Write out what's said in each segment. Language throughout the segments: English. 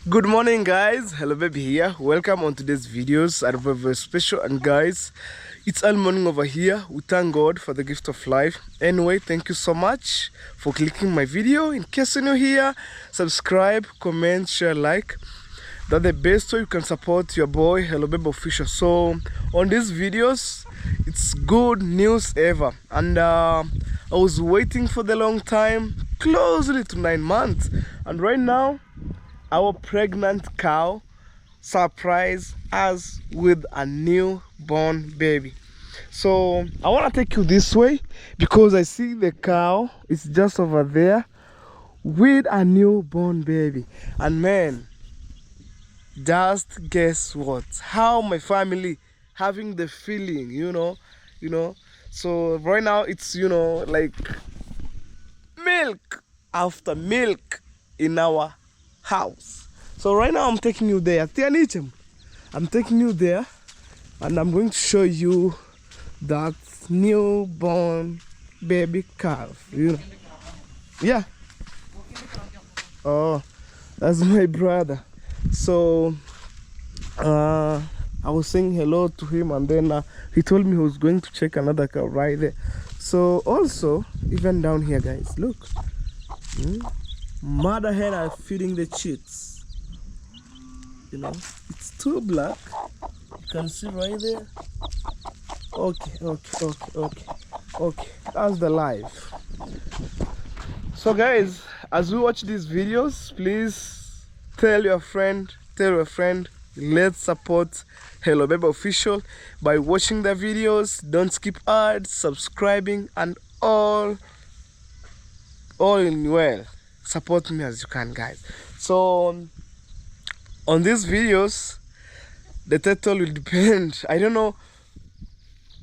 Good morning, guys. Hello baby here. Welcome on today's videos. I have a very special, and guys, it's all morning over here. We thank God for the gift of life. Anyway, thank you so much for clicking my video. In case you're new here, subscribe, comment, share, like. That's the best way you can support your boy Hello Baby Official. So on these videos, it's good news ever, and I was waiting for the long time, closely to 9 months, and right now our pregnant cow surprised us with a newborn baby. So I want to take you this way because I see the cow is just over there with a newborn baby. And man, just guess what? How my family having the feeling, So right now it's like milk after milk in our house. So right now I'm taking you there. Tianichim. I'm taking you there and I'm going to show you that newborn baby calf. Yeah. Oh, that's my brother. So I was saying hello to him, and then he told me he was going to check another cow right there. So also, even down here, guys, look. Mother hen are feeding the chicks. It's too black. You can see right there. Okay. That's the life. So guys, as we watch these videos, please tell your friend, let's support Hello Baby Official by watching the videos. Don't skip ads, subscribing, and all in well. Support me as you can, guys. So on these videos, the title will depend. I don't know,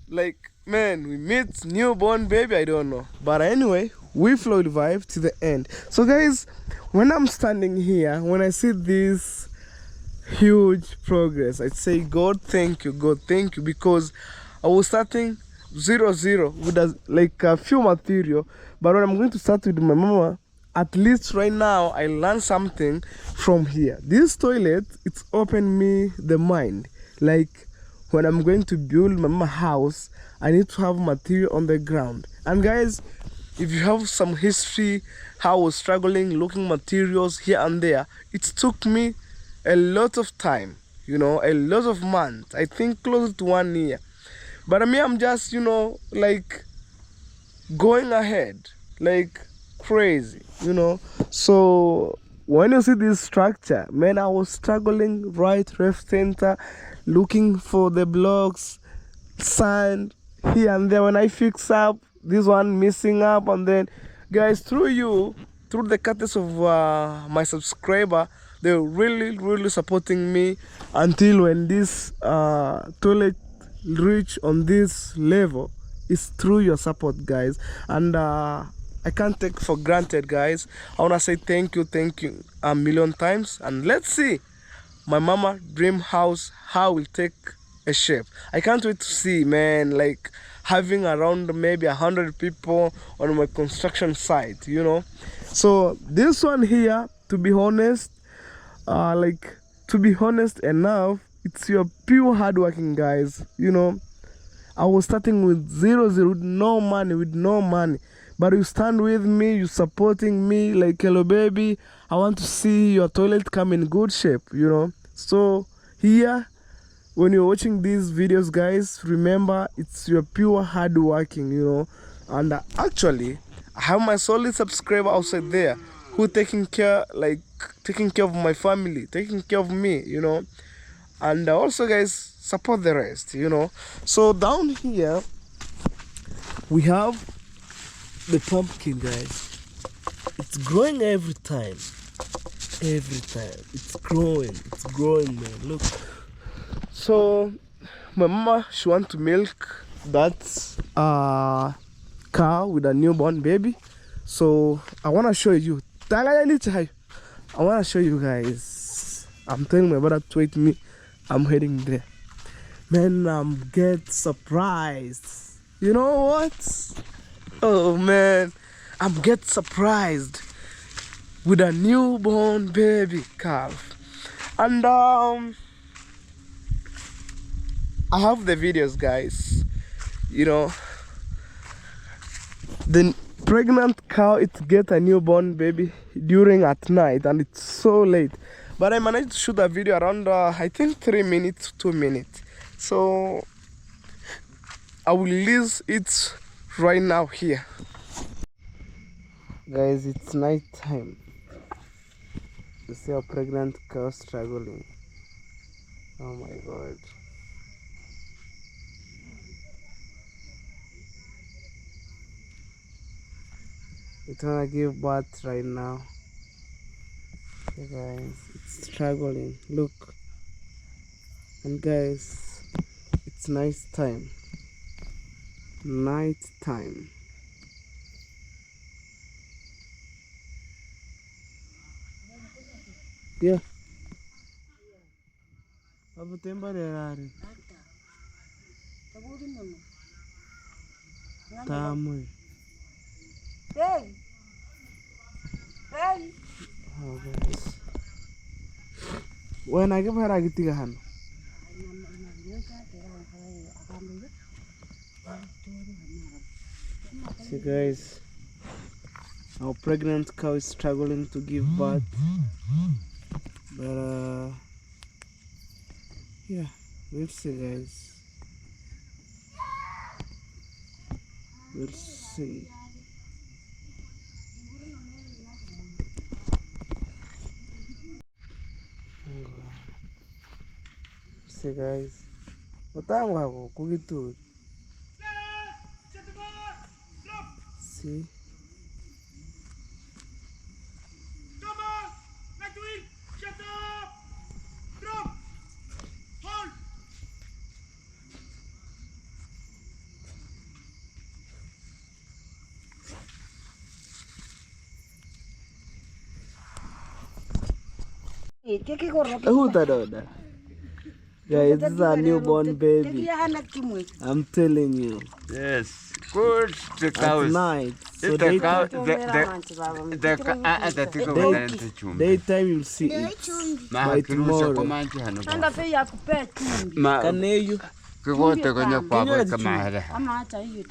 like, man, we meet newborn baby, I don't know, but anyway, we flow the vibe to the end. So guys, when I'm standing here, when I see this huge progress, I'd say God thank you, because I was starting 0-0 with a few material, but when I'm going to start with my mama, at least right now I learned something from here. This toilet, it's opened me the mind. Like, when I'm going to build my mama house, I need to have material on the ground. And guys, if you have some history how I was struggling looking materials here and there, it took me a lot of time, a lot of months, I think close to 1 year. But I'm just like going ahead like crazy. So when you see this structure, man, I was struggling right, left, center, looking for the blocks, sand here and there. When I fix up this one missing up, and then guys, through the courtesy of my subscriber, they're really supporting me until when this toilet reach on this level. It's through your support, guys, and I can't take for granted, guys. I want to say thank you a million times, and let's see my mama dream house how will take a shape. I can't wait to see, man, like having around maybe 100 people on my construction site. So this one here, to be honest enough, it's your pure hardworking, guys. I was starting with 0-0, with no money, but you stand with me, you supporting me like, hello baby, I want to see your toilet come in good shape. So here, when you're watching these videos, guys, remember it's your pure hardworking. And actually, I have my solid subscriber outside there who taking care of my family, taking care of me. And also, guys, support the rest. So down here we have the pumpkin, guys. It's growing every time. It's growing, man. Look. So my mama, she want to milk that cow with a newborn baby. So I want to show you. I want to show you guys. I'm telling my brother to wait me. I'm heading there. Man, I'm get surprised. You know what? Oh man, I'm get surprised with a newborn baby calf. And I have the videos, guys. You know, the pregnant cow, it get a newborn baby during at night, and it's so late. But I managed to shoot a video around I think 3 minutes, 2 minutes. So I will release it right now here. Guys, it's night time. You see a pregnant cow struggling. Oh my god. It's gonna give birth right now. Okay guys, it's struggling. Look. And guys, it's night time. Night time. Yeah. Apa temporary? Tamu. Hey. Hey. Oh guys. When I give her a gitigahan. See guys, our pregnant cow is struggling to give birth, but yeah, we'll see guys, we'll see. See guys, what time we have to see. Who that? Guys, this is a newborn baby. I'm telling you. Yes, good. The cow At is night. So the cow. Daytime you'll see it. By tomorrow. Kaneyu. Kigote kwenye kwa kama hele.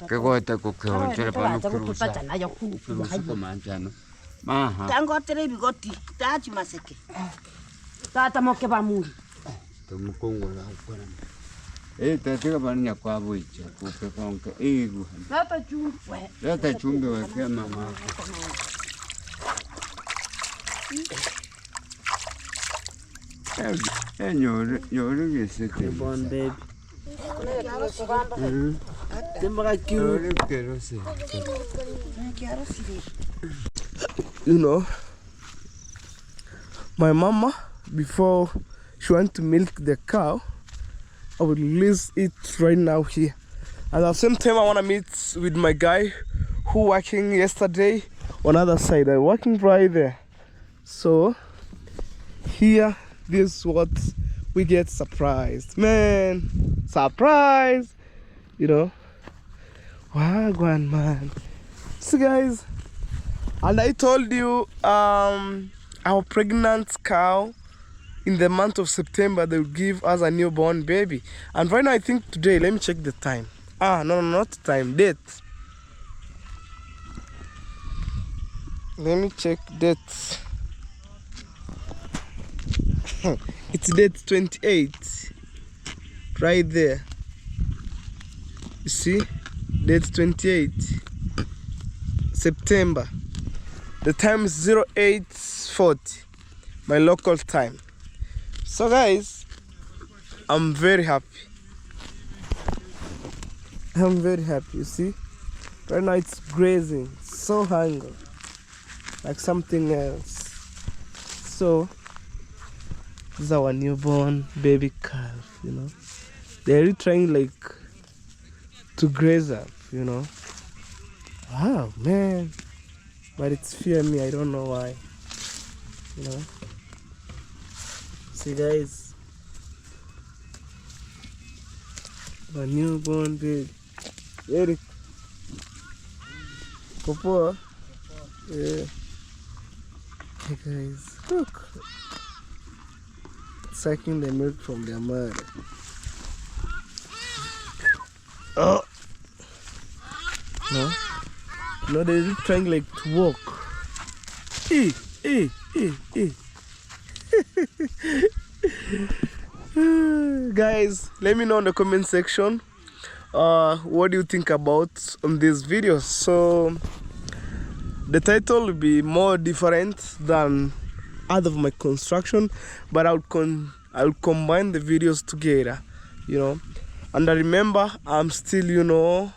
Kigote kukionjele pa nukurusa. Kurusa manjano. Maha. Tango tere bigoti. Tachi maseke. Tata moke ba muri. Tumukongo la ukwana. Tatika banya kwa buicha. Kupe konke. Igu. Tata chumbe. Tata chumbe wake mama. Nyori gisete. Newborn baby. You know, my mama, before she went to milk the cow, I will release it right now here. And at the same time, I want to meet with my guy who working yesterday on other side. I'm working right there. So here, this is what we get surprised. Man, surprise! You know, wagwan man. So guys, and I told you our pregnant cow in the month of September, they will give us a newborn baby. And right now, I think today, let me check the time. No, not time, date. Let me check date. It's date 28, right there. You see, date 28 September. The time is 08:40, my local time. So guys, I'm very happy. I'm very happy. You see, right now it's grazing, so hungry, like something else. So this is our newborn baby calf, you know. They're really trying like to graze up, you know. Wow, man. But it's fear me, I don't know why. You know. See guys. A newborn baby. Eric. Popo. Yeah. Hey guys, look. sucking the milk from their mother. Oh no, no, they're trying like to walk. Eh, eh, eh, eh. Guys, let me know in the comment section what do you think about on this video. So the title will be more different than other of my construction, but I'll combine the videos together, you know. And I remember I'm still, you know,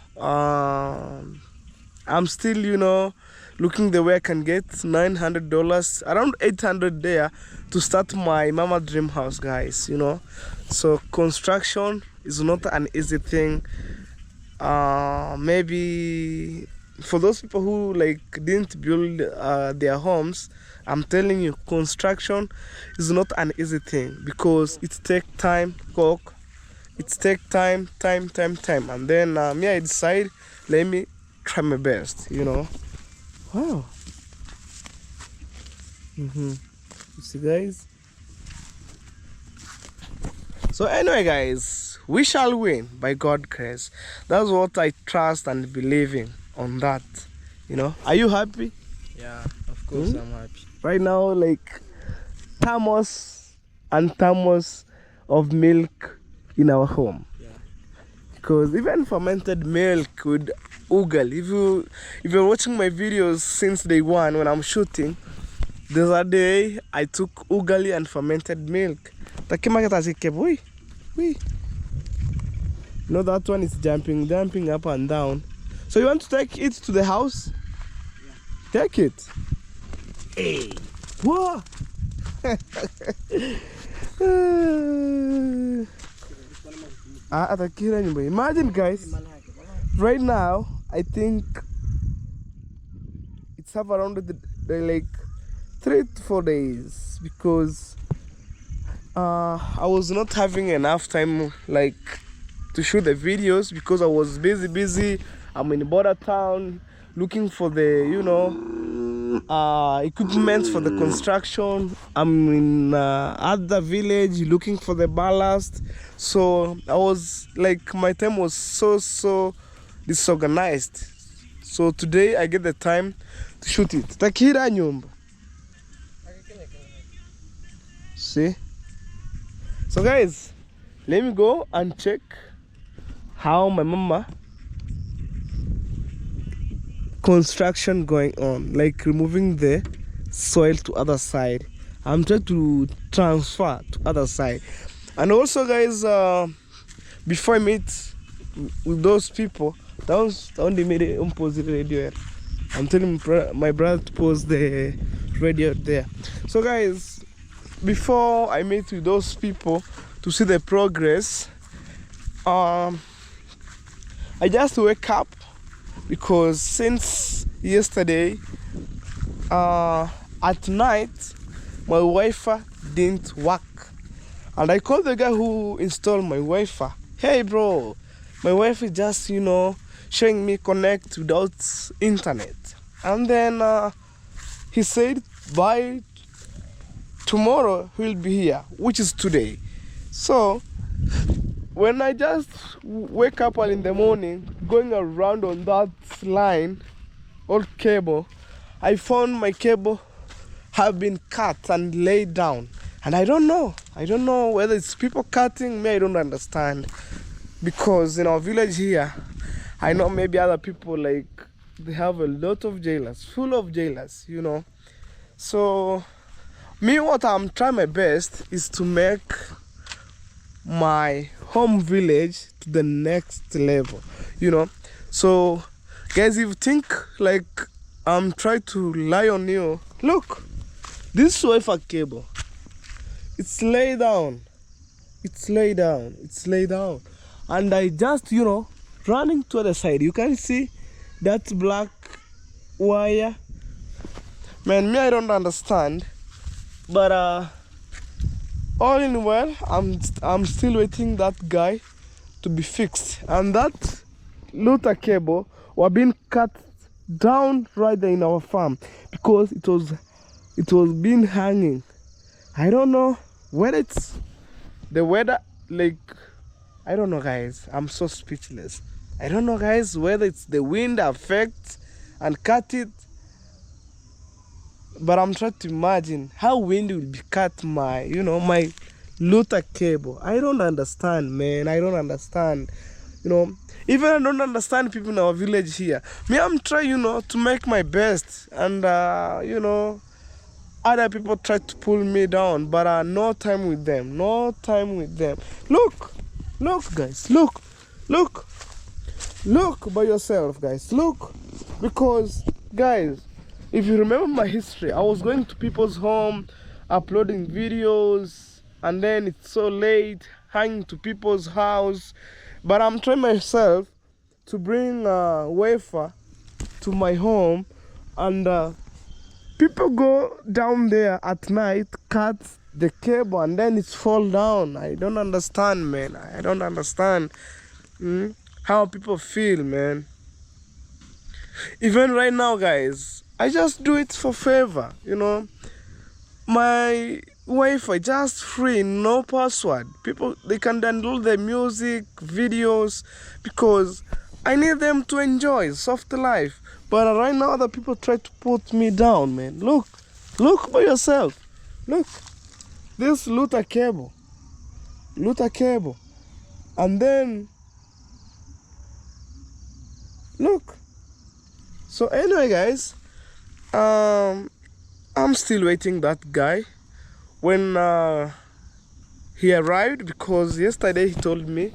looking the way I can get $900, around $800 there to start my mama dream house, guys, you know. So construction is not an easy thing. Maybe for those people who like didn't build their homes, I'm telling you, construction is not an easy thing because it takes time, it takes time, and then me, I decide, let me try my best, you know. Wow. You see, guys. So anyway, guys, we shall win by God's grace. That's what I trust and believe in on that, you know. Are you happy? Yeah, of course I'm happy. Right now, like thermos and thermos of milk in our home. Yeah. Because even fermented milk with ugal, if you're watching my videos since day one when I'm shooting, the other day I took ugali and fermented milk. You know, that one is jumping up and down. So you want to take it to the house? Yeah. Take it. Hey. Whoa. Imagine, guys, right now I think it's have around the like 3 to 4 days because I was not having enough time like to shoot the videos because I was busy. I'm in border town looking for the, you know, equipment for the construction. I'm in other village looking for the ballast. So I was like, my time was so disorganized. So today I get the time to shoot it. Takira nyumba. See? So guys, let me go and check how my mama construction going on, like removing the soil to other side. I'm trying to transfer to other side. And also, guys, before I meet with those people, they made a opposite radio. I'm telling my brother to pause the radio there. So guys, before I meet with those people to see the progress, I just wake up because since yesterday at night my Wi-Fi didn't work, and I called the guy who installed my Wi-Fi. Hey bro, my Wi-Fi just, you know, showing me connect without internet. And then he said by tomorrow he'll be here, which is today. So when I just wake up early in the morning, going around on that line, old cable, I found my cable have been cut and laid down. And I don't know whether it's people cutting me. I don't understand. Because in our village here, I know maybe other people, like, they have a lot of jailers, full of jailers, you know. So me, what I'm trying my best is to make my home village to the next level, you know. So guys, if you think like I'm trying to lie on you, look, this Wi-Fi cable, it's laid down, and I just, you know, running to the side. You can see that black wire. Man, me, I don't understand, but all in well, I'm still waiting that guy to be fixed. And that luther cable was being cut down right there in our farm because it was being hanging. I don't know whether it's the weather, like, I don't know, guys. I'm so speechless. I don't know, guys, whether it's the wind affects and cut it. But I'm trying to imagine how wind will be cut my, my Luther cable. I don't understand, man. I don't understand. Even I don't understand people in our village here. Me, I'm trying, to make my best. And, other people try to pull me down. But no time with them. No time with them. Look, guys. Look by yourself, guys. Look. Because, guys, if you remember my history, I was going to people's home, uploading videos, and then it's so late, hanging to people's house. But I'm trying myself to bring a wafer to my home, and people go down there at night, cut the cable, and then it's fall down. I don't understand, man. I don't understand how people feel, man. Even right now, guys, I just do it for favor, My Wi-Fi just free, no password. People, they can download the music, videos, because I need them to enjoy soft life. But right now, other people try to put me down, man. Look by yourself. Look, this Luther cable, and then look. So anyway, guys, I'm still waiting that guy when he arrived, because yesterday he told me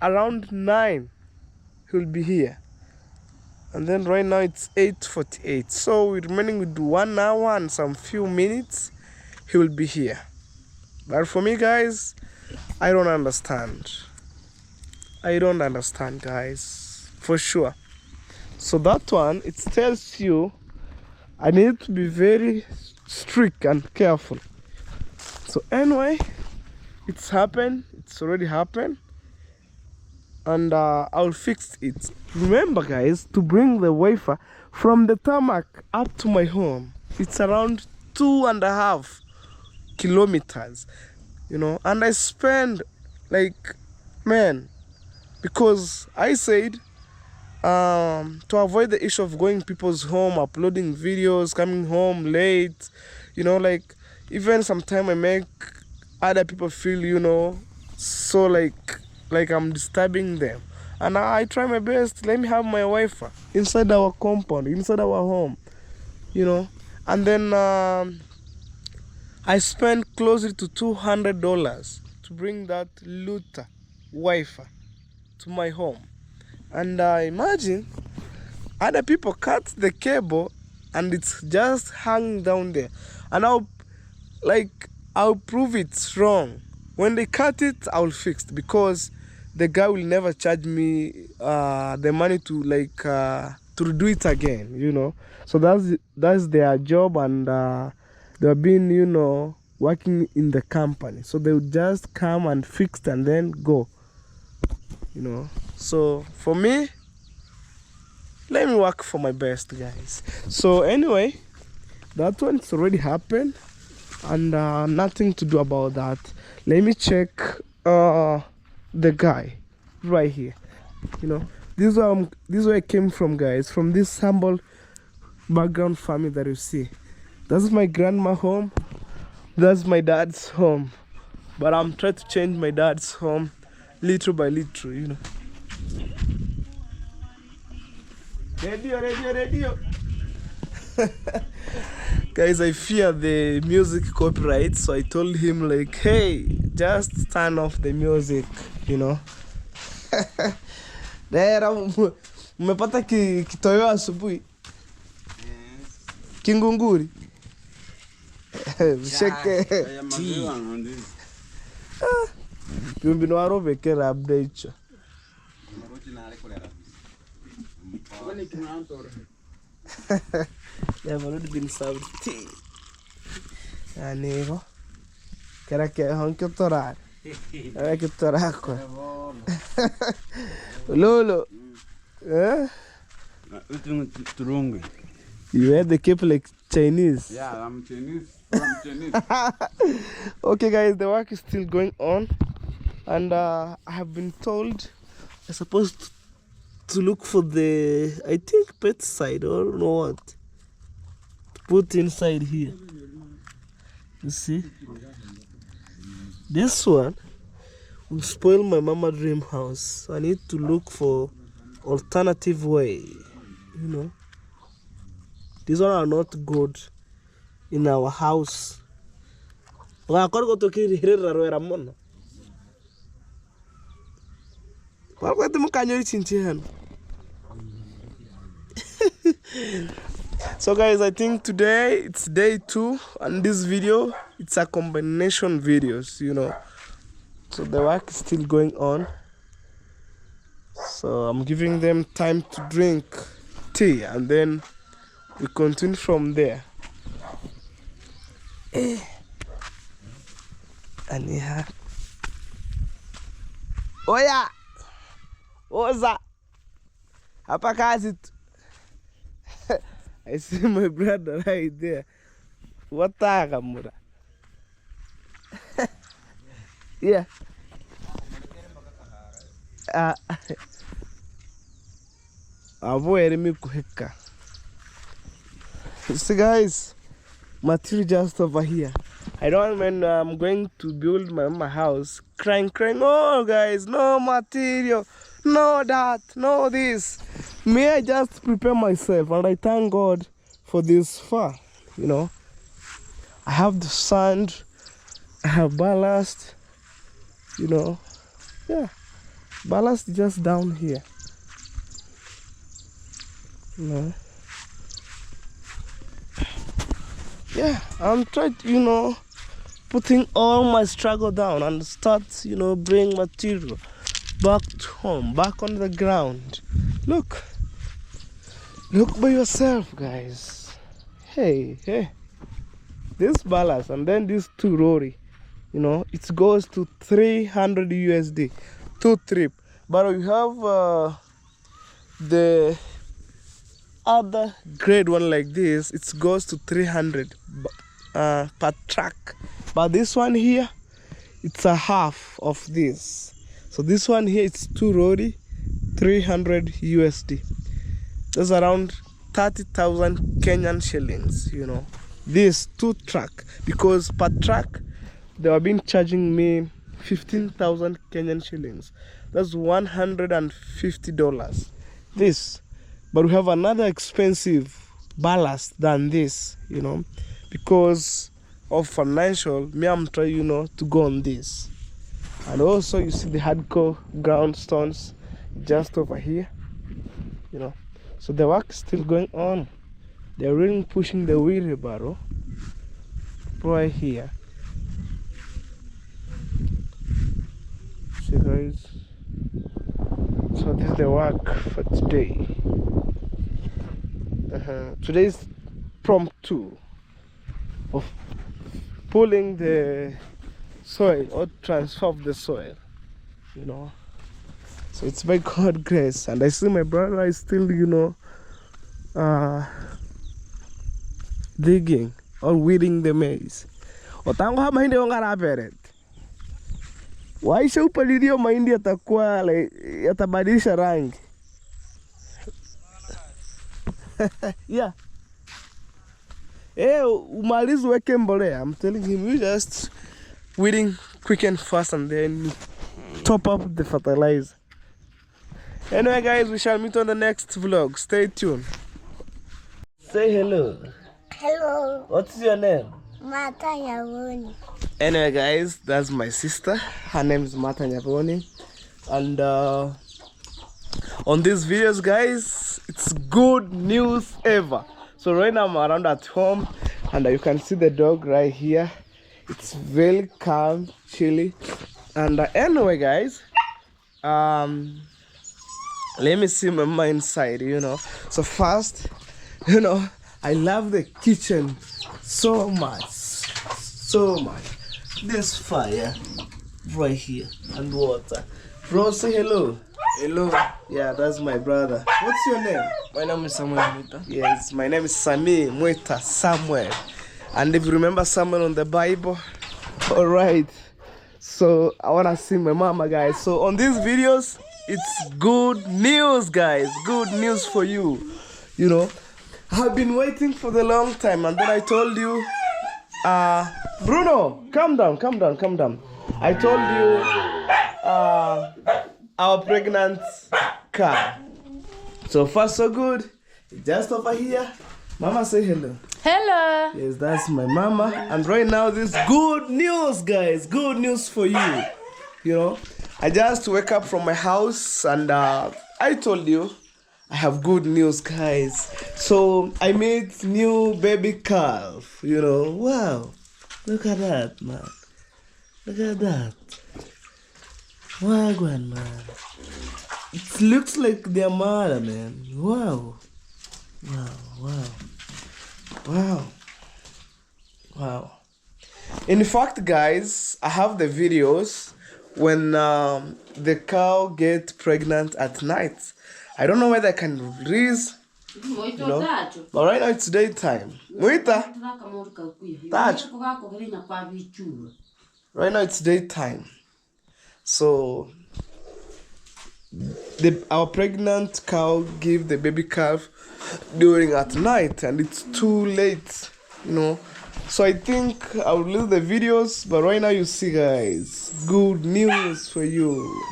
around 9 he'll be here, and then right now it's 8:48, so we're remaining with 1 hour and some few minutes he will be here. But for me, guys, I don't understand, guys, for sure. So that one, it tells you I need to be very strict and careful. So anyway, it's happened. It's already happened. And I'll fix it. Remember, guys, to bring the wafer from the tarmac up to my home, it's around 2.5 kilometers, and I spend, man, because I said, to avoid the issue of going people's home, uploading videos, coming home late, even sometimes I make other people feel, so like I'm disturbing them. And I try my best. Let me have my Wi-Fi inside our compound, inside our home, And then I spent closer to $200 to bring that Luther Wi-Fi to my home. And imagine other people cut the cable and it's just hanging down there. And I'll prove it's wrong. When they cut it, I'll fix it, because the guy will never charge me the money to do it again, So that's their job, and they've been, working in the company. So they would just come and fix it and then go. So for me, let me work for my best, guys. So anyway, that one's already happened, and nothing to do about that. Let me check the guy right here. This is where I came from, guys, from this humble background family that you see. That's my grandma home, that's my dad's home, but I'm trying to change my dad's home little by little, Radio. Guys, I fear the music copyright, so I told him hey, just turn off the music, There, mmepata kitoweo asubuhi. Kingunguri. Sheke. Bino warobekera update. They've already been served tea. Anigo. Kera ke honko torar. Era que toraco. Lolo. Eh? You had the cape like Chinese. Yeah, I'm Chinese. I'm Chinese. Okay, guys, the work is still going on. And I have been told I'm supposed to look for the, I think, pet side or I don't know what, to put inside here. You see, this one will spoil my mama dream house. I need to look for alternative way, you know. These one are not good in our house. So guys, I think today it's day 2, and this video, it's a combination videos, you know. So the work is still going on. So I'm giving them time to drink tea, and then we continue from there. And yeah. Oh yeah. Oza. Hapa kazi tu. I see my brother right there. Wataka mura. Yeah. Avoid me kuheka. You see guys, material just over here. I don't when I'm going to build my house, crying, oh guys, no material, no that, no this. May I just prepare myself, and I thank God for this far, you know. I have the sand, I have ballast, you know. Yeah, ballast just down here, you know. Yeah, I'm trying to, you know, putting all my struggle down and start, you know, bring material back to home, back on the ground. Look by yourself, guys. Hey, this ballast and then this 2 Rory, you know, it goes to 300 USD, 2 trip. But we have the other grade one like this, it goes to 300 per track. But this one here, it's a half of this. So this one here, it's 2 Rory, 300 USD. That's around 30,000 Kenyan shillings, you know. This 2 track, because per track they have been charging me 15,000 Kenyan shillings. That's $150. This, but we have another expensive ballast than this, you know, because of financial. Me, I'm trying, you know, to go on this. And also you see the hardcore ground stones just over here, you know. So the work is still going on. They're really pushing the wheelbarrow right here. See guys, so this is the work for today. Today's prompt 2 of pulling the soil or transfer of the soil, you know. So it's by God's grace, and I see my brother is still, you know, digging or weeding the maize. Otango ha mahindi ongara peret. Waisha upalilia mahindi yatakuwa yatabadilisha rangi. Yeah. Umalizi weke mbolea. I'm telling him, you just weeding quick and fast and then top up the fertilizer. Anyway guys, we shall meet on the next vlog. Stay tuned. Say hello. Hello, What's your name? Mata Nyaboni. Anyway guys, that's my sister. Her name is Mata Nyaboni. And on these videos guys, it's good news ever. So right now I'm around at home, and you can see the dog right here. It's very calm, chilly. And anyway guys, let me see mama inside, you know. So first, you know, I love the kitchen so much. There's fire right here and water. Bro, say hello. Hello, Yeah, that's my brother. What's your name? my name is Samuel Mwita. Yes, my name is Sami Mwita Samuel. And if you remember Samuel on the Bible, all right. So I wanna see my mama, guys. So on these videos, it's good news, guys. Good news for you. You know, I've been waiting for the long time, and then I told you, Bruno, calm down, calm down, calm down. I told you, our pregnant car. So far so good. Just over here. Mama, say hello. Hello. Yes, that's my mama. And right now, this good news, guys. Good news for you. You know, I just wake up from my house and I told you I have good news, guys. So I made new baby calf. You know, wow. Look at that, man. Look at that. Wow, grandma. It looks like their mother, man. Wow. Wow, wow. Wow. Wow. In fact, guys, I have the videos when the cow gets pregnant at night. I don't know whether I can release, you know, but right now it's daytime. Muita. Touch. Right now it's daytime. So our pregnant cow give the baby calf during at night, and it's too late, you know. So I think I'll release the videos, but right now you see, guys, good news for you.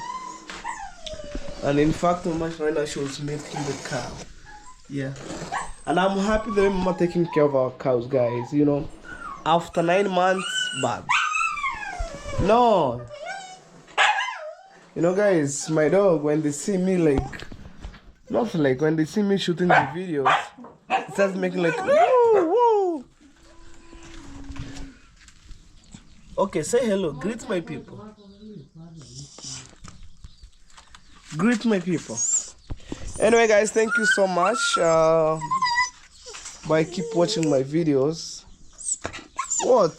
And in fact, Mama right now she was milking the cow. Yeah. And I'm happy that Mama taking care of our cows, guys. You know, after 9 months, bad. No. You know, guys, my dog, when they see me not like when they see me shooting the videos, it starts making like woo woo. Okay, say hello. Greet my people. Greet my people. Anyway, guys, thank you so much. But keep watching my videos. What?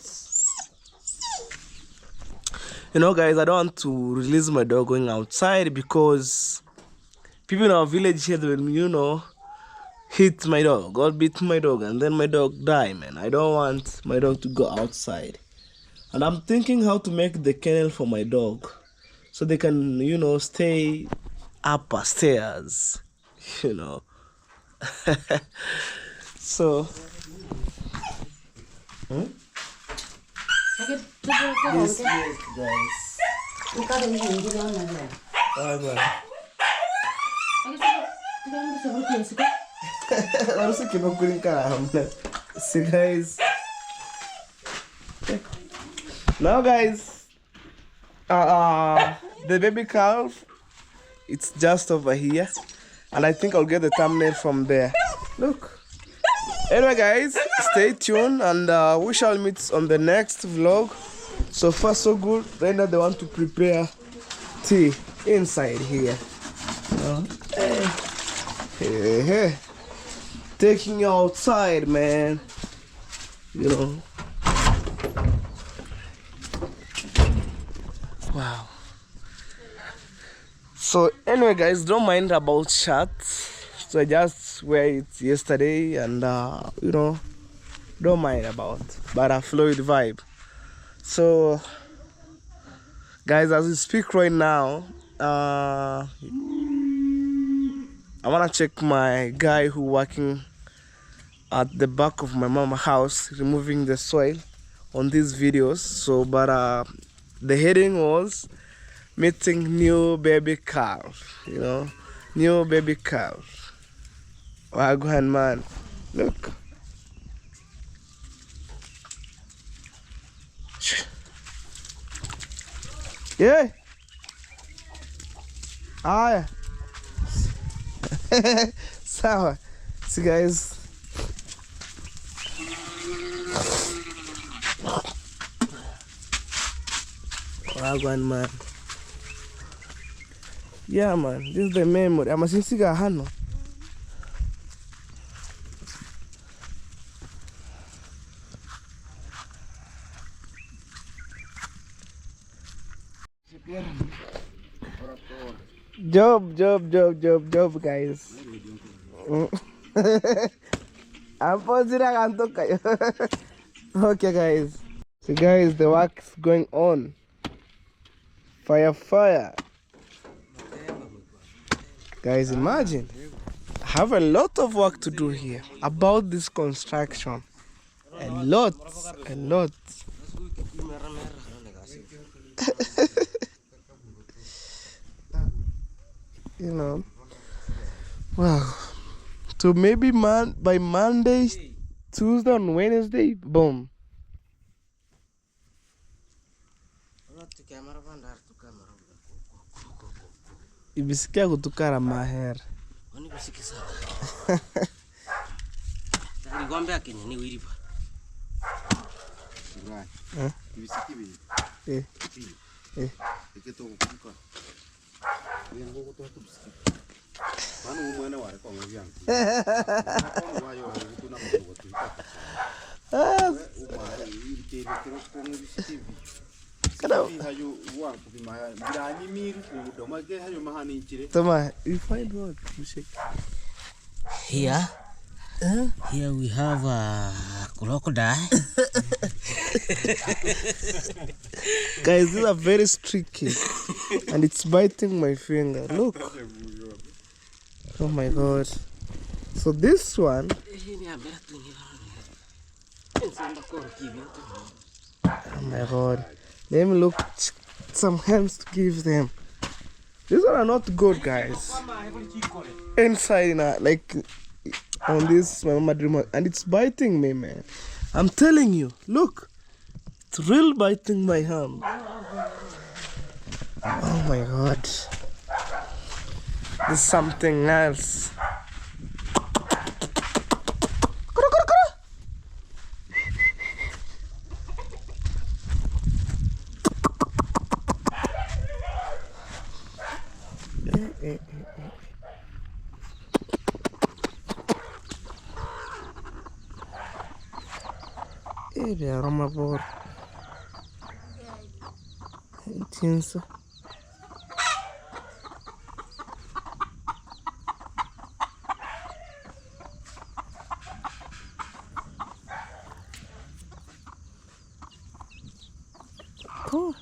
You know, guys, I don't want to release my dog going outside because people in our village here will, you know, hit my dog or beat my dog and then my dog die, man. I don't want my dog to go outside. And I'm thinking how to make the kennel for my dog so they can, you know, stay upstairs, you know. So, this milk, guys. See, guys. Now, guys, the baby calf, it's just over here, and I think I'll get the thumbnail from there. Look. Anyway, guys, stay tuned, and we shall meet on the next vlog. So far, so good. Right now, they want to prepare tea inside here. Hey. Taking you outside, man. You know. Wow. So anyway, guys, don't mind about shirts. So I just wear it yesterday, and you know, don't mind about, but a fluid vibe. So guys, as we speak right now, I wanna check my guy who working at the back of my mama house removing the soil on these videos. So but the heading was meeting new baby calf, you know, new baby calf. Wow, handman, look. Yeah. Ah. Sawa. See, guys. Wow, man. Yeah, man. This is the memory. I'm a sincere hano. Job, guys. I'm posting kayo. Okay, guys. So, guys, the work's going on. Fire, fire. Guys, imagine. I have a lot of work to do here about this construction. A lot. You know. Wow. So maybe by Monday, Tuesday, and Wednesday, boom. Ibisikia kutukara maher. Toma, you find what? Here we have a crocodile. Guys, these are very tricky. And it's biting my finger. Look. Oh my god. So this one. Oh my god. Let me look some hands to give them. These one are not good, guys. Inside, like on this my mama dream, and it's biting me, man. I'm telling you, look. It's real biting my hand. Oh my god. There's something else. They are on my board. Tinsa. Cool.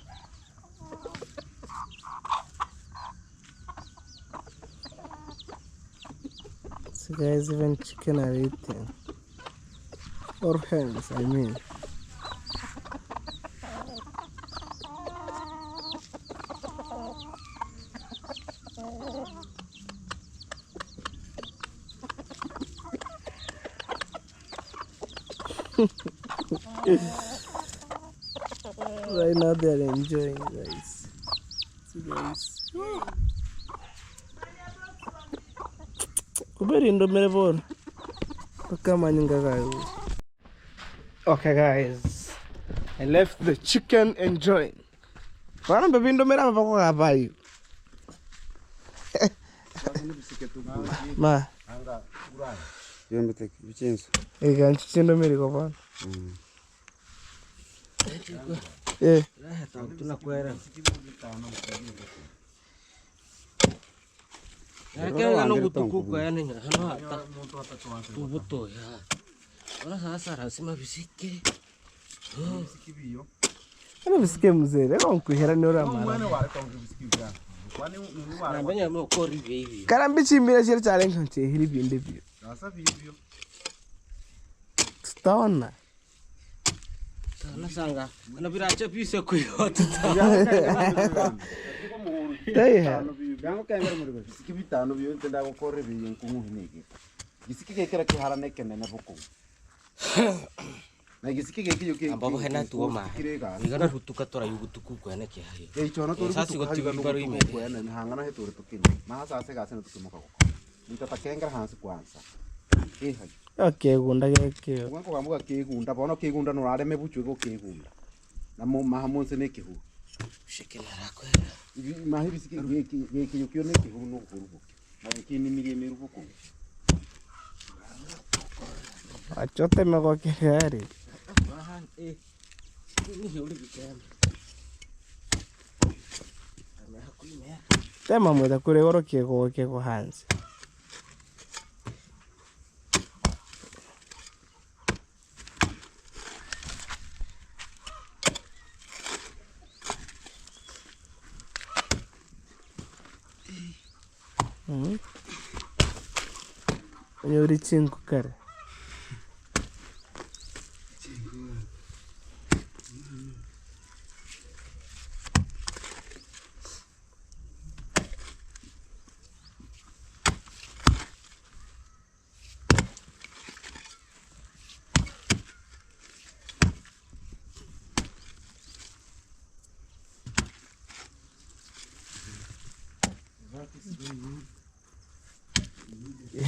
So guys, even chicken are eating. Or hens, I mean. Right now they are enjoying, guys. See, guys. Okay, guys. I left the chicken enjoying. Ma. Ano bisike mzee, leo nkuhera ni ora mara. Karambichi mira shira challenge nche hili binde bio. Sasa bibio. Tutaona. Sana sanga. Ana biracha pise kuyota. Taiha. Yango kengera muri bisiki bitano byo ntenda gukora ibintu nk'uhinike. Gisiki kekera kihara nekene na buku. Na gisiki keke Ambapo hena tuoma. Igana rutuka tora yugutuku kwene kihayo. Ichono tori sasa gutuka baro ime. kwene hangana hetore tukinye. Maha sase gase tukimuka guko. Nitata kengera hansi kwanza. Okay, gunda keke. Gwanko gamuga kigunda bono kigunda no areme buchwe go kigunda. Na mo maha monse ne kihu. Shikela rako. Mahi bisiki geki yukyo ne kihu no kurubuke. Na kini mirie merubuko. Achote mego kihari. Tema mweda kure oro kego hansi. You're reaching cooker.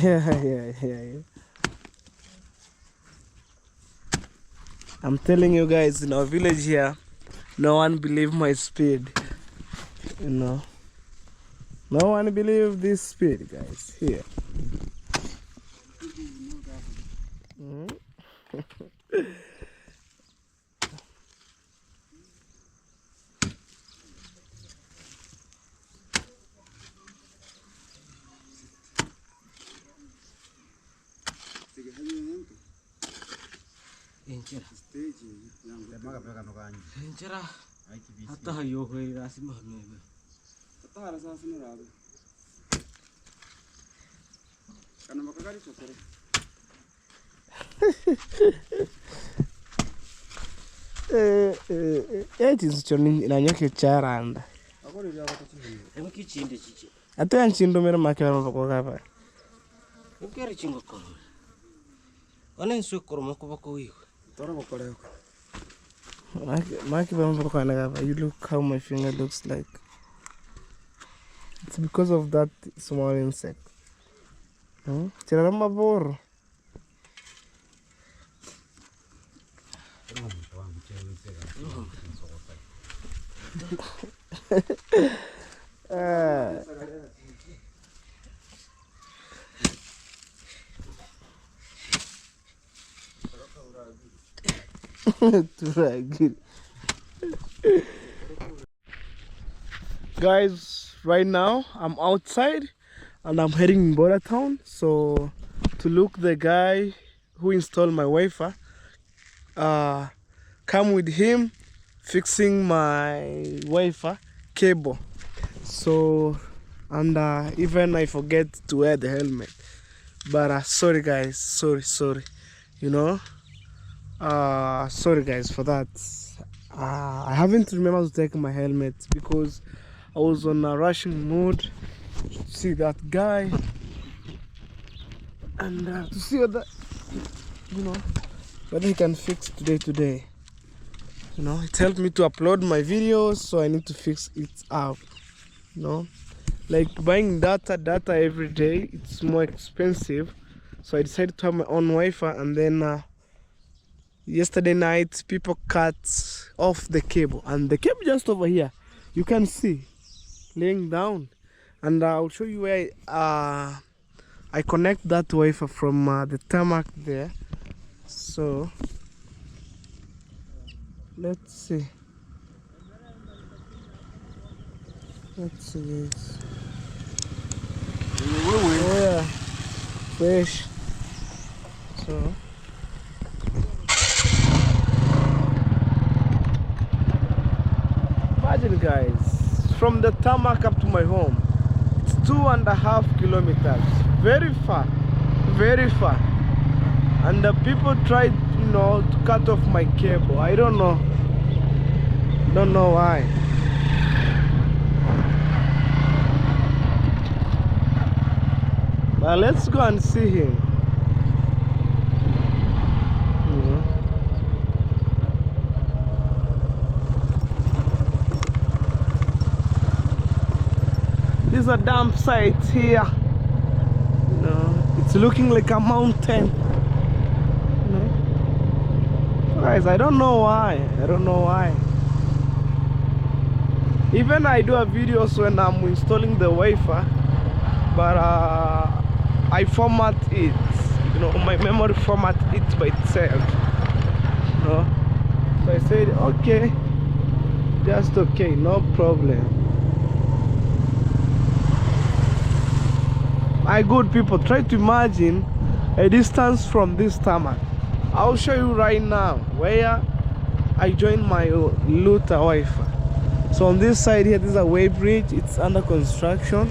Yeah. I'm telling you guys, in our village here, no one believe my speed. You know, no one believe this speed, guys. Here. Inanyoke charanda. Atu yanchindo mere makera mabako kapa. Ukeri chingo kono. Wana nsu koro mako wiko. Tora bakore ko. Maki bamba kapa kapa. You look how my finger looks like. It's because of that small insect. Chira maboro. Guys, right now I'm outside and I'm heading in Border Town, so to look the guy who installed my Wi-Fi, come with him fixing my Wi-Fi cable. So, and even I forget to wear the helmet, but sorry guys, sorry, you know, sorry guys for that. I haven't remembered to take my helmet because I was on a rushing mood to see that guy and to see that, you know, whether he can fix today. You know, it helped me to upload my videos, so I need to fix it up. You know, like buying data every day, it's more expensive, so I decided to have my own Wi-Fi. And then yesterday night people cut off the cable, and the cable just over here you can see laying down, and I'll show you where I connect that Wi-Fi from the tarmac there. So let's see this. Oh yeah, fresh. So imagine guys, from the tarmac up to my home, it's 2.5 kilometers. Very far, and the people tried, you know, to cut off my cable. I don't know why. But let's go and see him. There's a dump site here. You know, it's looking like a mountain. You know? Guys, I don't know why. Even I do a videos when I'm installing the Wi-Fi, but I format it. You know, my memory format it by itself. You know? So I said, okay, just okay, no problem. My good people, try to imagine a distance from this tarmac. I'll show you right now where I joined my Luther Wi-Fi. So on this side here, there's a way bridge. It's under construction.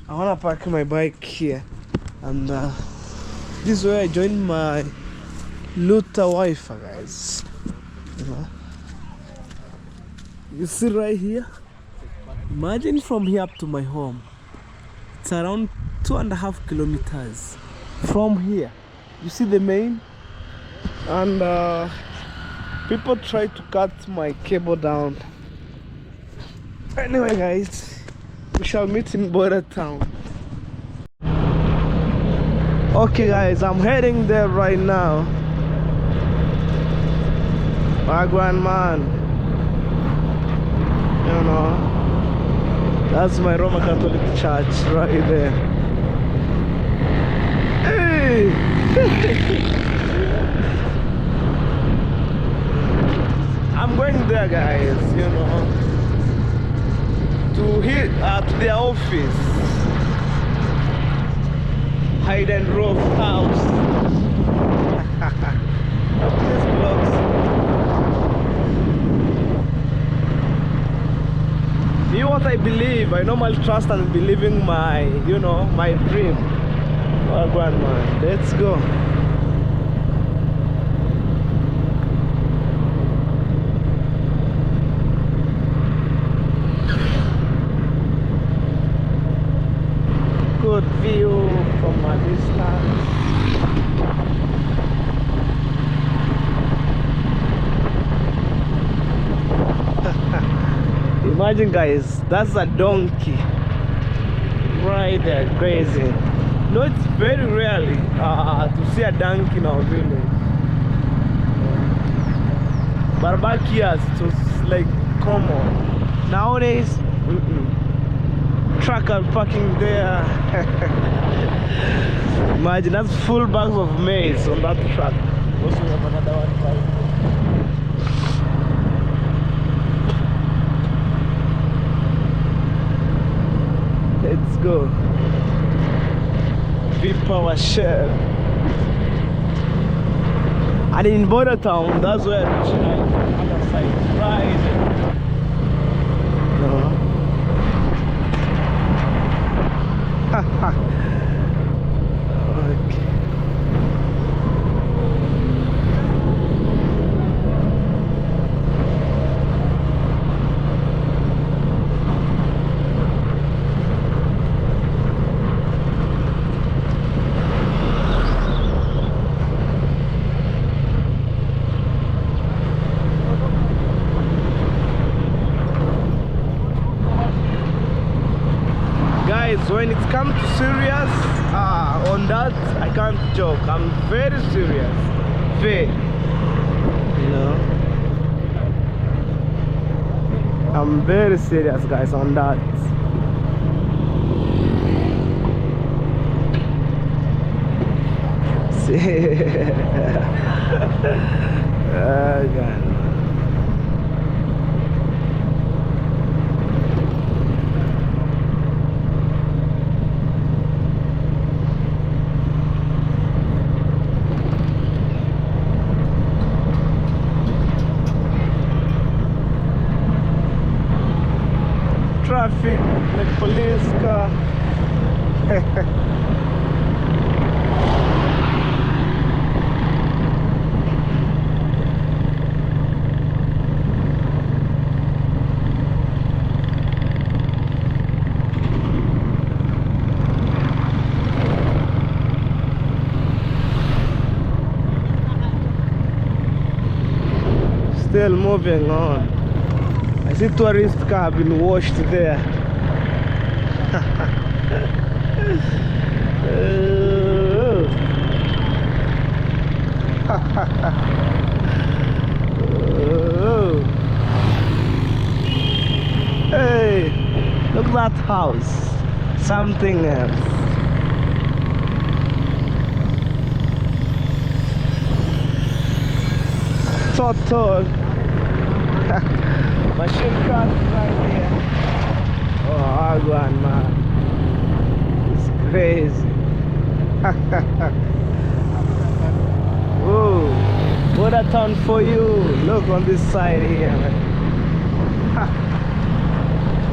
I wanna park my bike here, and this is where I joined my Luther Wi-Fi, guys. You know, you see right here. Imagine from here up to my home. It's around 2.5 kilometers from here. You see the main, and people try to cut my cable down. Anyway, guys, we shall meet in Border Town. Okay, guys, I'm heading there right now. My grandman, you know, that's my Roman Catholic Church right there. Hey! I'm going there, guys, you know, to hit to their office. Hide and Roof house. These vlogs. You know what I believe? I normally trust and believe in my, you know, my dream. Oh, grandma, let's go. Good view from a distance. Imagine, guys, that's a donkey right there grazing. No, it's very rarely to see a donkey in our village. But back here, it was like common. Nowadays, truck are parking there. Imagine, that's full bags of maize on that truck. Also, we have another one right there. Let's go. V-Power Shell. And in Border Town, that's where I reach right on the other side. Right there. Okay. When it comes to serious, on that I can't joke. I'm very serious, very. You know, I'm very serious, guys, on that. Oh, God. Traffic, like police car. Still moving on. I see tourist car been washed there. Hey, look at that house. Something else. So tall. Machine gun right here. Oh, hard one, man. It's crazy. Whoa, what a town for you. Look on this side here, man.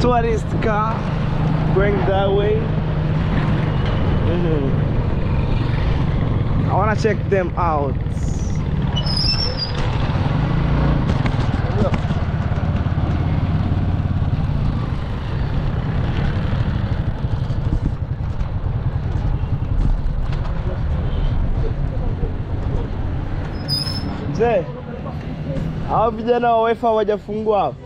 Tourist car going that way. I wanna check them out. Mzee, hao vijana wa wifi hawajafungua hapo.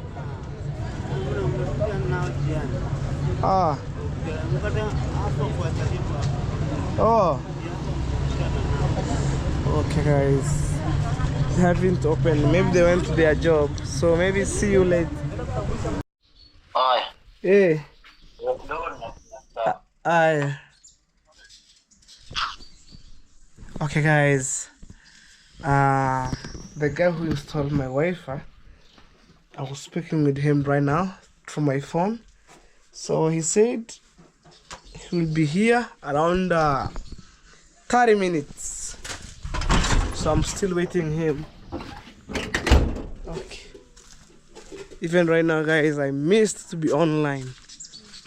Ah. Oh. Okay, guys. They haven't opened. Maybe they went to their job. So maybe see you later. Hi. Hey. Hi. Okay, guys. The guy who installed my Wi-Fi, I was speaking with him right now through my phone. So he said he will be here around 30 minutes. So I'm still waiting him. Okay. Even right now, guys, I missed to be online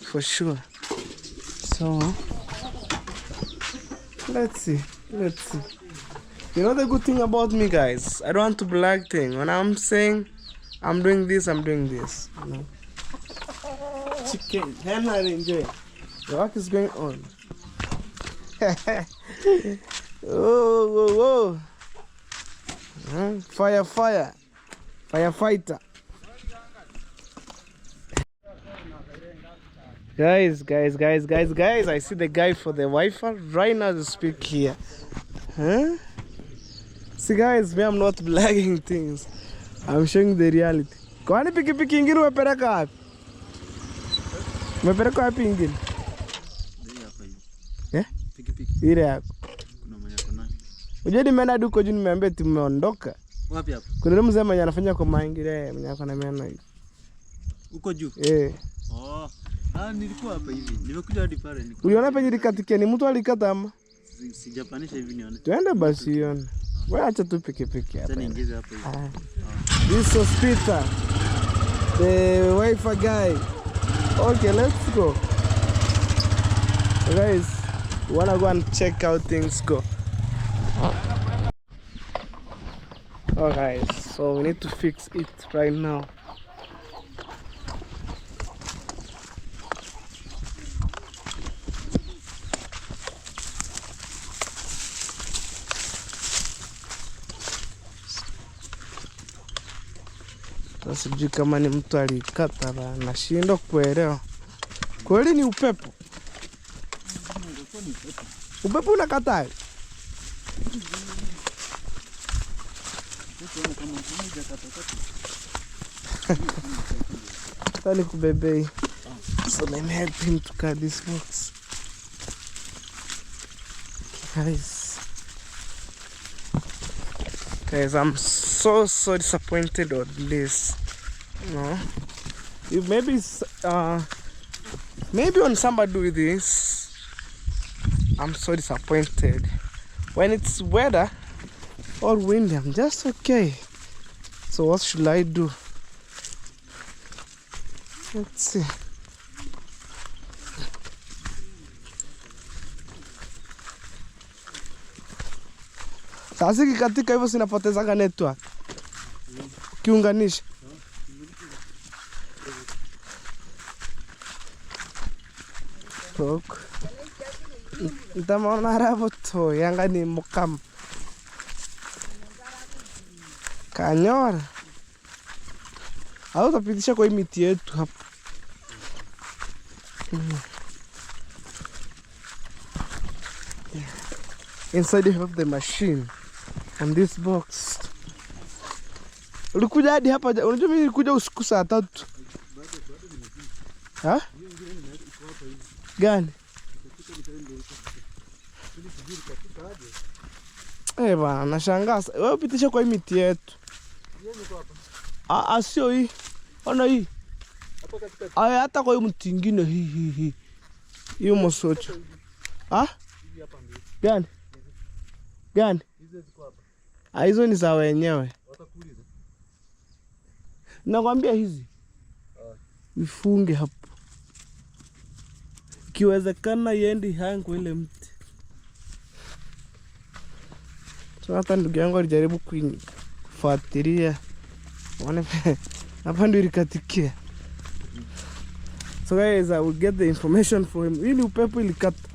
for sure. So let's see. You know the good thing about me, guys, I don't want to brag thing. When I'm saying I'm doing this, I'm doing this. You know? Chicken, handman, enjoy. The work is going on. Whoa. Firefighter. Guys, I see the guy for the Wi-Fi right now to speak here. Huh? See, guys, me, I'm not blagging things. I'm showing the reality. Kwani pikipiki ingine umepeleka wapi? Umepeleka wapi ingine? Pikipiki. Ile yako. Kuna mwenye kona. Unajua nimeenda duko juu nimeambia tumeondoka. Wapi hapo? Kuna yule mzee mwenye anafanya kwa maingile mwenye akona meno hivi. Uko juu? Oh. Nilikuwa hapa hivi. Nimekuja hadi pale niko. Uliona penye likatikia ni mtu alikata ama? Sijapanisha hivi nione. Twende basi ione. Wewe acha tu pikipiki hapa. Sasa niingize hapa hivi. This hospital. The Wi-Fi guy. Okay, let's go. Guys, we wanna go and check how things go. Oh guys, so we need to fix it right now. Sijui kama ni mtu alikata, nashindwa kuelewa. Kweli ni upepo? Upepo unakata? Tani kubebei. So let me help him to cut this box. Guys, I'm so disappointed on this. No, maybe when somebody do this, I'm so disappointed. When it's weather or windy, I'm just okay. So what should I do? Let's see. Sasa katika hivyo sinapoteza network. Kiunganisha. Look. Ntamona raboto yanga ni mukam. Kanyora. Au tapitisha kwa miti yetu hapa. Inside you have the machine on this box. Ulikuja hadi hapa, unajua mimi nilikuja usiku saa 3. Ha? Gani? Bana, nashangaa. Wewe upitisha kwa miti yetu. Sio hii. Ona hii. Hata kwa mti mwingine hii. Hiyo mosocho. Gani? Hizo ni za wenyewe. Nakwambia hizi. Ifunge hapo. Kiwezekana yendi hangu ile mti. So hata ndugu yangu alijaribu kufuatilia. Uone hapa ndio ilikatikia. So guys, I will get the information for him. Ili upepo ilikata.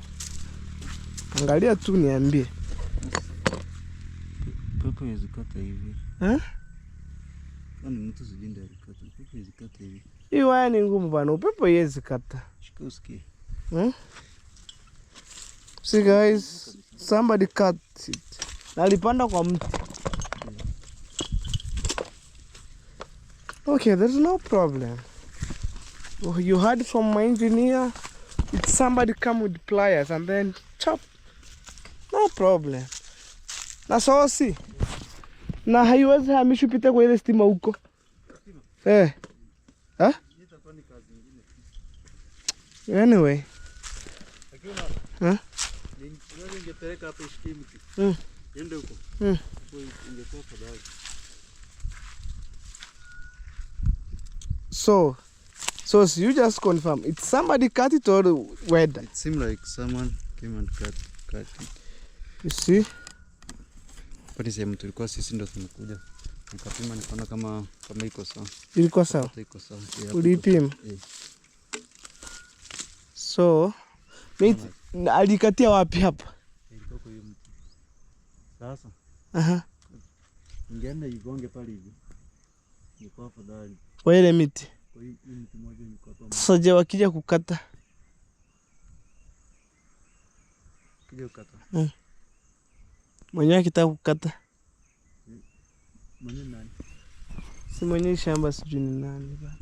Angalia tu niambie. Upepo izikata hivi. Kwani mtu sijinda alikata. Upepo izikata hivi. Hii waya ni ngumu bana. Upepo yezi kata. Shika usikie. See guys, somebody cut it. Nalipanda kwa mti. Okay, there's no problem. You heard from my engineer, it's somebody come with pliers and then chop. No problem. Na sosi. Na haiwezi hamishu pita kwa ile stima huko. Anyway. Ningepeleka hapa ishikie mti. Yende huko. Ingekuwa fadhali. So you just confirm it's somebody cut it or weather? It seemed like someone came and cut it. You see? Pati sehemu tulikuwa sisi ndo tumekuja. Nikapima nikaona kama iko sawa. Ilikuwa sawa? Iko sawa. Ulipima? So, alikatia wapi hapa? Ilikuwa kwa hiyo mti. Sasa. Ingeenda igonge pale hivi. Ilikuwa afadhali. Kwa ile miti? Kwa hiyo mti moja ilikuwa hapa. Sasa je, wakija kukata? Kija kukata. Mwenyewe akitaka kukata? Mwenyewe nani? Si mwenyewe shamba sijui ni nani bana.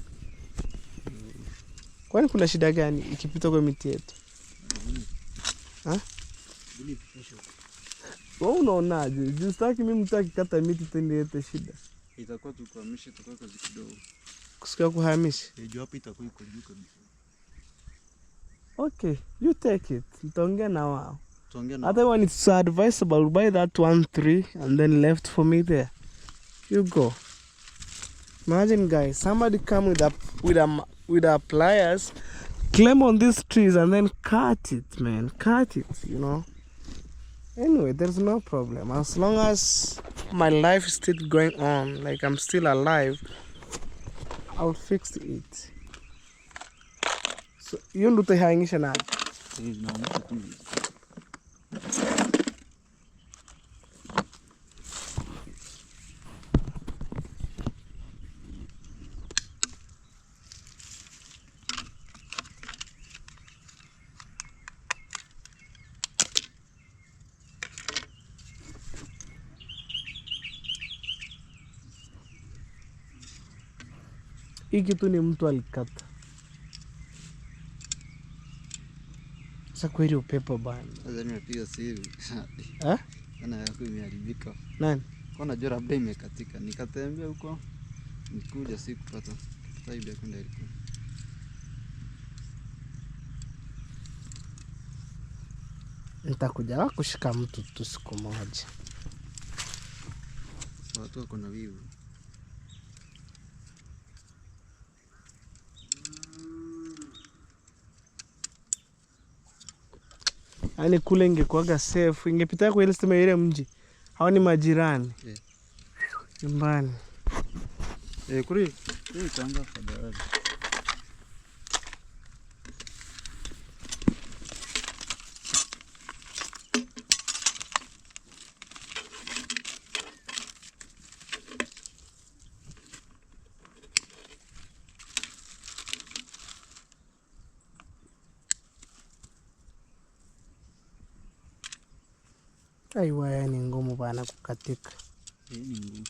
Kwani kuna shida gani ikipita kwa miti yetu? Wewe unaonaje? Jistaki mimi mtu akikata miti tende yote shida. Itakuwa tu kuhamisha itakuwa kazi kidogo. Kusikia kuhamisha? Juu hapa itakuwa iko juu kabisa. Okay, you take it. Nitaongea na wao. Tuongea na. Other one it's advisable buy that 1-3 and then left for me there. You go. Imagine guys, somebody come with a pliers, climb on these trees and then cut it, man. Cut it, you know. Anyway, there's no problem. As long as my life is still going on, like I'm still alive, I'll fix it. So, you ndo utahangisha na. Hii kitu ni mtu alikata. Sasa kweli upepo bana. Sasa nimepiga simu. Ana yako imeharibika. Nani? Kwa najua labda imekatika. Nikatembea huko. Nikuja sikupata. Sasa hivi kwenda ilikuwa. Nitakuja kushika mtu tu siku moja. Watu wako na wivu. Yaani kule ingekuwaga safe, ingepita kwa ile sema ile mji. Hao ni majirani. Nyumbani. Kuri, hii tanga fadhali. Waya ni ngumu bana kukatika. Hii ni ngumu.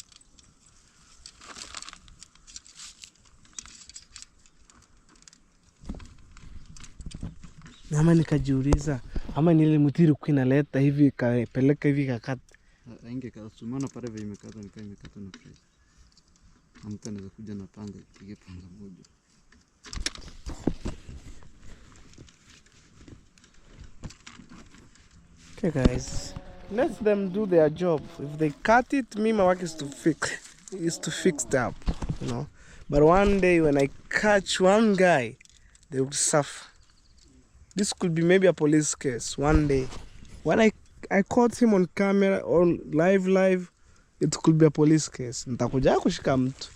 Ama nikajiuliza, ama ni ile mtiri kwa inaleta hivi kapeleka hivi kakata. Ingekasumana pale vile imekata imekata na pesa. Mtu anaweza kuja na panga ipige panga moja. Okay guys, let them do their job. If they cut it, me my work is to fix it up, you know. But one day when I catch one guy, they will suffer. This could be maybe a police case one day. When I I caught him on camera on live, it could be a police case. Nitakuja kushika mtu.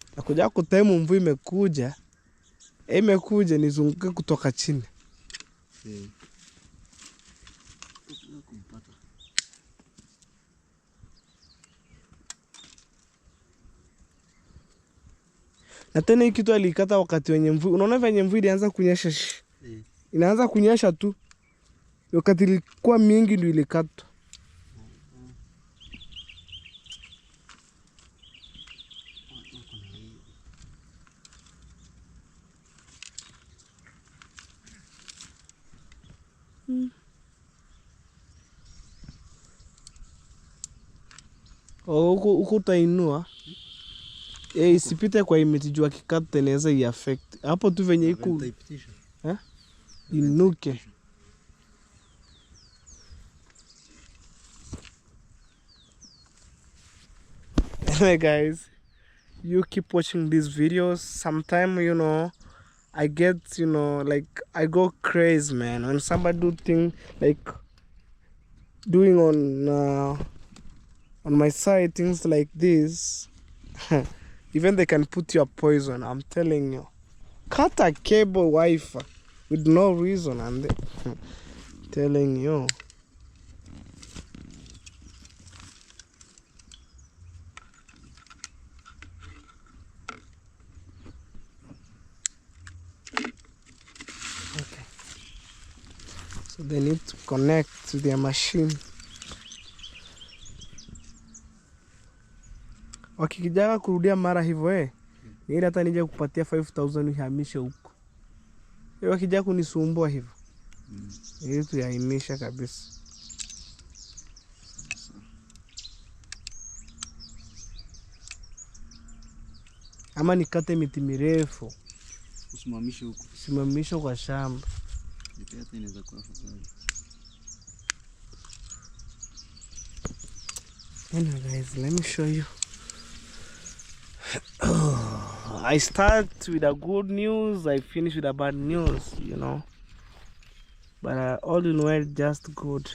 Nitakuja kutemu mvua imekuja. Imekuja nizunguke kutoka chini. Na tena hii kitu alikata wakati wenye mvua. Unaona venye mvua ilianza kunyesha. Inaanza kunyesha tu. Wakati ilikuwa mingi ndio ilikatwa. Huku utainua. Isipite kwa imiti jua kikata inaweza i-affect. Hapo tu venye iku. Inuke. Anyway guys, you keep watching these videos. Sometime, you know, I get, you know, like I go crazy, man, when somebody do thing like doing on my side things like this. Even they can put you a poison. I'm telling you, cut a cable Wi-Fi with no reason, and telling you. Okay, so they need to connect to their machine. Wakikijaka kurudia mara hivyo ili hata nije kupatia 5,000 uhamishe huko. Wakija kunisumbua hivyo. Ili tuyaimisha kabisa. Ama nikate miti mirefu. Usimamishe huko. Simamisho kwa shamba. Nipea tena za kwa afadhali. Anyway guys, let me show you. I start with a good news, I finish with a bad news, you know. But all in all, just good.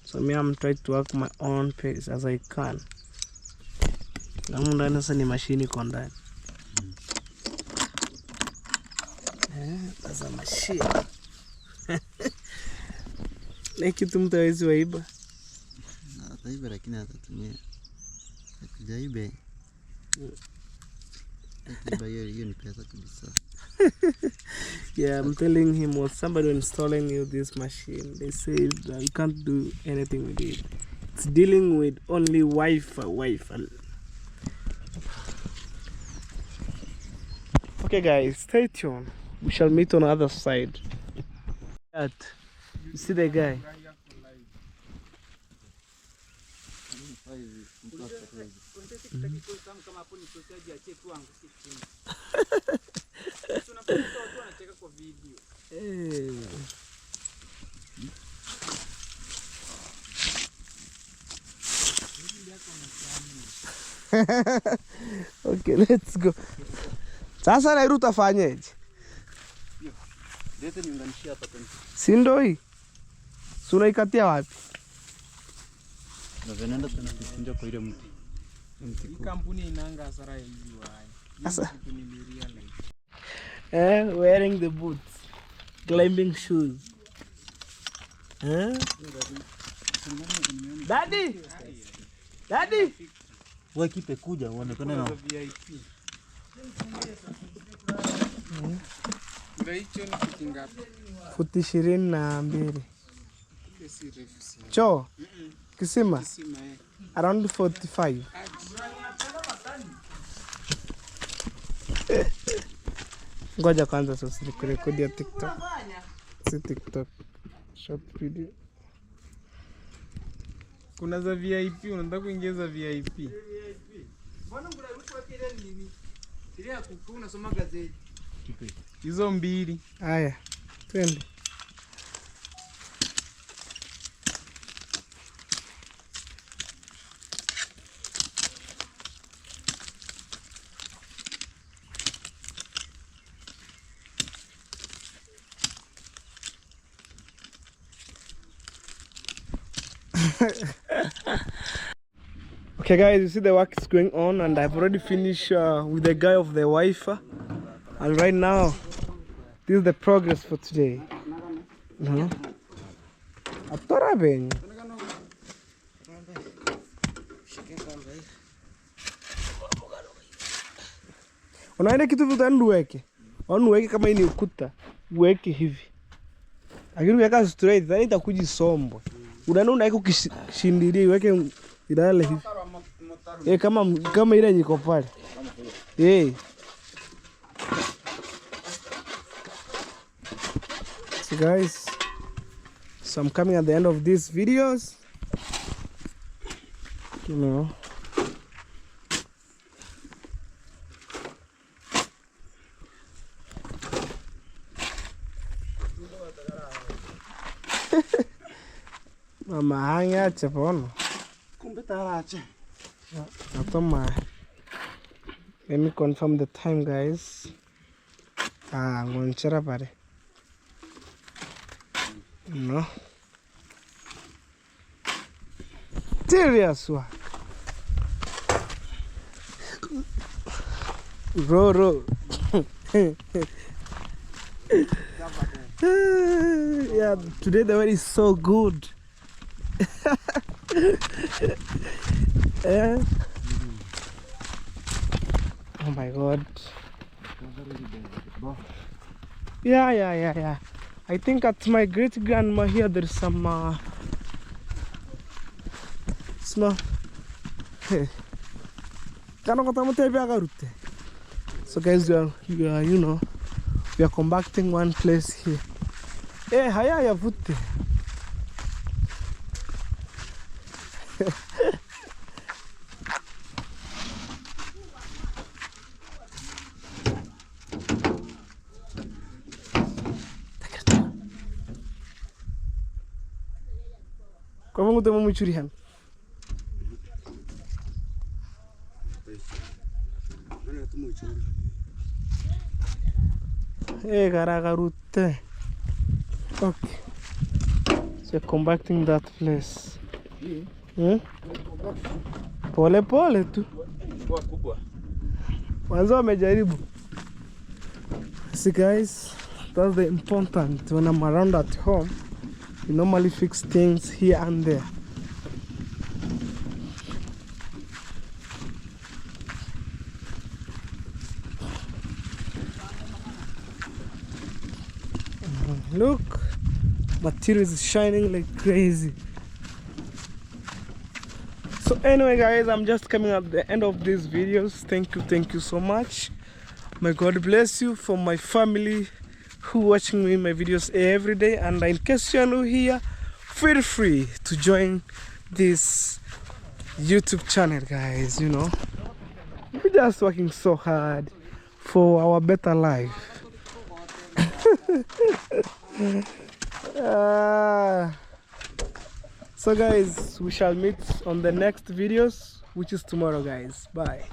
So me, I'm trying to work my own pace as I can. Namu ndani sasa ni mashini kwa ndani. Sasa mashini. Na kitu mtu hawezi waiba. Ataiba lakini atatumia. Akijaibe. Ataiba hiyo ni pesa kabisa. Yeah, I'm telling him, was somebody installing you this machine, they said you can't do anything with it. It's dealing with only Wi-Fi. Okay guys, stay tuned. We shall meet on the other side. You see the guy? Okay, let's go. Sasa Nairu utafanyaje? Lete niunganishie hapa tena. Si ndio hii? Si unaikatia wapi? Na venenda tena kuchinja kwa ile mti. Hii kampuni inaanga hasara ya hiyo haya. Sasa wearing the boots, climbing shoes. Daddy. Wewe kipe kuja uonekane na VIP. Ndio hicho ni futi ngapi? Futi 22. Cho. Kisima. Around 45. Ngoja kwanza sasa nikurekodi ya TikTok. Si TikTok. Short video. Kuna za VIP, unataka kuingia za VIP. Mbona mnaruhusu kile nini? Ile kuku unasoma gazeti. Hizo mbili. Haya. Twende. Okay guys, you see the work is going on and I've already finished with the guy of the Wi-Fi. And right now, this is the progress for today. Atora ben. Unaenda kitu vitani uweke. Uweke kama hii ni ukuta, uweke hivi. Lakini uweka straight, then itakuja sombo. Unaenda unaweka ukishindilia, uweke idale hivi. Kama ile niko pale. So guys, so I'm coming at the end of these videos. You know. Mama hanya chapono. Kumbe tarache. Let me confirm the time, guys. Ngonchera pare. No. Serious one. Ro. Yeah, today the weather is so good. Yeah. Oh my God. Yeah. I think at my great grandma here there's some small. So guys, we are we are compacting one place here. Haya ya vutte. Kwa mungu temo mchurihan. Karagarute. Okay. So compacting that place. Pole tu. Wanzo wamejaribu. See guys, that's the important. When I'm around at home, we normally fix things here and there. Look, material is shining like crazy. So anyway guys, I'm just coming at the end of these videos. Thank you so much. May God bless you. For my family who watching me my videos every day, and in case you're new here, feel free to join this YouTube channel, guys. We're just working so hard for our better life. So guys, we shall meet on the next videos, which is tomorrow, guys. Bye.